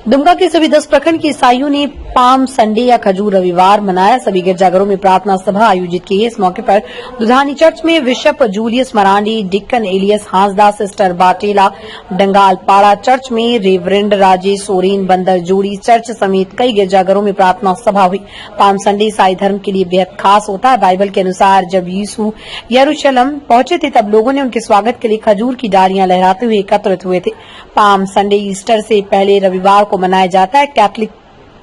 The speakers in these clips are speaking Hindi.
दुमका के सभी 10 प्रखंड के ईसाइयों ने पाम संडे या खजूर रविवार मनाया। सभी गिरजाघरों में प्रार्थना सभा आयोजित की। इस मौके पर दुधानी चर्च में bishop Julius Marandi, deacon Elias Hansda, sister Batela Dangal Pada church में रेवरेंड राजेश सोरेन, बंदर जोड़ी चर्च समेत कई गिरजाघरों में प्रार्थना सभा हुई। पाम संडे ईसाई धर्म के लिए बेहद खास होता है। बाइबल के अनुसार जब यीशु यरूशलेम पहुंचे थे तब लोगों ने उनके स्वागत के लिए खजूर की डालियां लहराते हुए एकत्रित हुए थे। पाम संडे ईस्टर से पहले रविवार को मनाया जाता है। कैथलिक,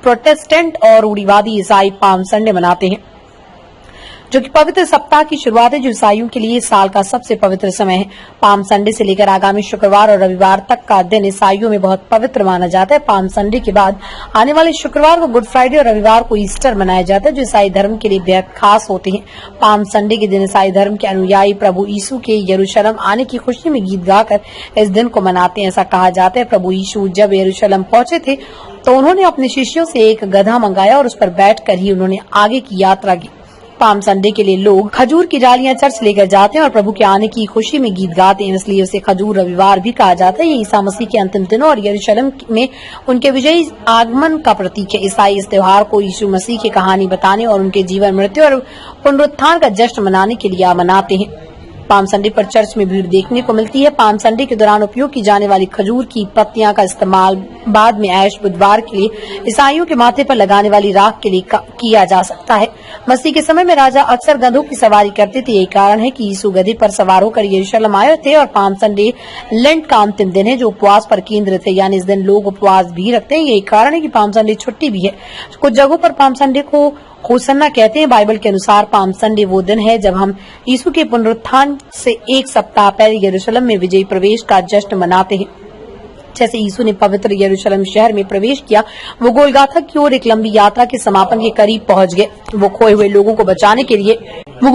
प्रोटेस्टेंट और रूढ़िवादी ईसाई पाम संडे मनाते हैं, जो कि पवित्र सप्ताह की शुरुआत है, जो ईसाइयों के लिए साल का सबसे पवित्र समय है। पाम संडे से लेकर आगामी शुक्रवार और रविवार तक का दिन ईसाइयों में बहुत पवित्र माना जाता है। पाम संडे के बाद आने वाले शुक्रवार को गुड फ्राइडे और रविवार को ईस्टर मनाया जाता है, जो ईसाई धर्म के लिए बेहद खास होते हैं। पाम संडे के दिन ईसाई धर्म के अनुयायी प्रभु यीशु के यरूशलेम आने की खुशी में गीत गाकर इस दिन को मनाते हैं। ऐसा कहा जाता है, प्रभु यीशु जब यरूशलेम पहुंचे थे तो उन्होंने अपने शिष्यों से एक गधा मंगाया और उस पर बैठकर ही उन्होंने आगे की यात्रा की। पाम संडे के लिए लोग खजूर की डालियां चर्च लेकर जाते हैं और प्रभु के आने की खुशी में गीत गाते हैं, इसलिए उसे खजूर रविवार भी कहा जाता है। ये ईसा मसीह के अंतिम दिनों और यरूशलेम में उनके विजयी आगमन का प्रतीक है। ईसाई इस त्योहार को यीशु मसीह की कहानी बताने और उनके जीवन, मृत्यु और पुनरुत्थान का जश्न मनाने के लिए मनाते हैं। पाम संडे पर चर्च में भीड़ देखने को मिलती है। पाम संडे के दौरान उपयोग की जाने वाली खजूर की पत्तियां का इस्तेमाल बाद में ऐश बुधवार के लिए ईसाइयों के माथे पर लगाने वाली राख के लिए किया जा सकता है। मसीह के समय में राजा अक्सर गधों की सवारी करते थे। यही कारण है कि यीशु गधे पर सवार होकर यरूशलेम आए थे। और पाम संडे लेंट का अंतिम दिन है, जो उपवास पर केंद्रित है, यानी इस दिन लोग उपवास भी रखते हैं। यही कारण है कि पाम संडे छुट्टी भी है। कुछ जगहों पर पाम संडे को होसन्ना कहते हैं। बाइबल के अनुसार पाम संडे वो दिन है जब हम यीशु के पुनरुत्थान से एक सप्ताह पहले यरूशलेम में विजयी प्रवेश का जश्न मनाते हैं। जैसे यीशु ने पवित्र यरूशलेम शहर में प्रवेश किया, वो गोलगाथा की ओर एक लंबी यात्रा के समापन के करीब पहुंच गए। वो खोए हुए लोगों को बचाने के लिए वो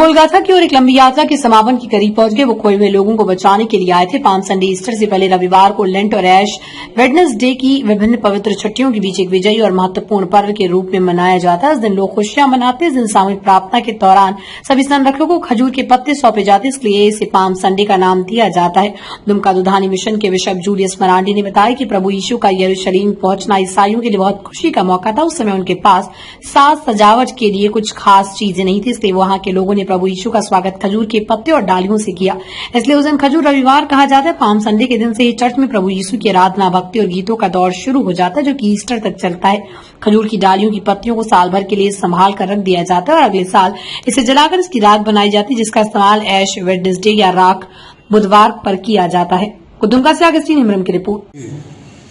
खोए हुए लोगों को बचाने के लिए आए थे। पाम संडे ईस्टर से पहले रविवार को लेंट और ऐश वेडनेसडे की विभिन्न पवित्र छुट्टियों के बीच एक विजयी और महत्वपूर्ण पर्व के रूप में मनाया जाता है। इस दिन लोग खुशियां मनाते हैं। इस दिन सामूहिक प्रार्थना के दौरान सभी संरक्षकों को खजूर के पत्ते सौंपे जाते हैं, इसलिए इसे पाम संडे का नाम दिया जाता है। दुमका दुधानी मिशन के बिशप जूलियस मरांडी ने बताया कि प्रभु यीशु का यरूशलेम पहुंचना ईसाइयों के लिए बहुत खुशी का मौका था। उस समय उनके पास साज सजावट के लिए कुछ खास चीजें नहीं थी, इसलिए वहां के लोगों ने प्रभु यीशु का स्वागत खजूर के पत्ते और डालियों से किया। इसलिए उस दिन खजूर रविवार कहा जाता है। पाम संडे के दिन से ही चर्च में प्रभु यीशु की आराधना, भक्ति और गीतों का दौर शुरू हो जाता है, जो कि ईस्टर तक चलता है। खजूर की डालियों की पत्तियों को साल भर के लिए संभाल कर रख दिया जाता है और अगले साल इसे जलाकर इसकी राख बनाई जाती है, जिसका इस्तेमाल ऐश वेडनेसडे या राख बुधवार पर किया जाता है। दुमका से अगस्तीन हिमरम की रिपोर्ट।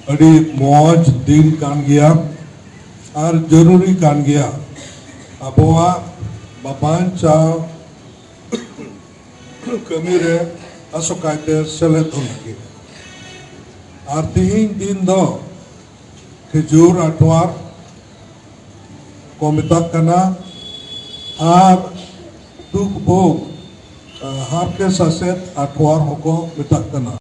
अड़ी मौज दिन कान गया और जरूरी कान गया अबोआ बाबान चाव कमी रे असोकाते सेलेद होनकी और तीन दिन दो खजूर अठवार को मिताक कना और दुख भोग हार के सासेत अठवार होको मिताक कना।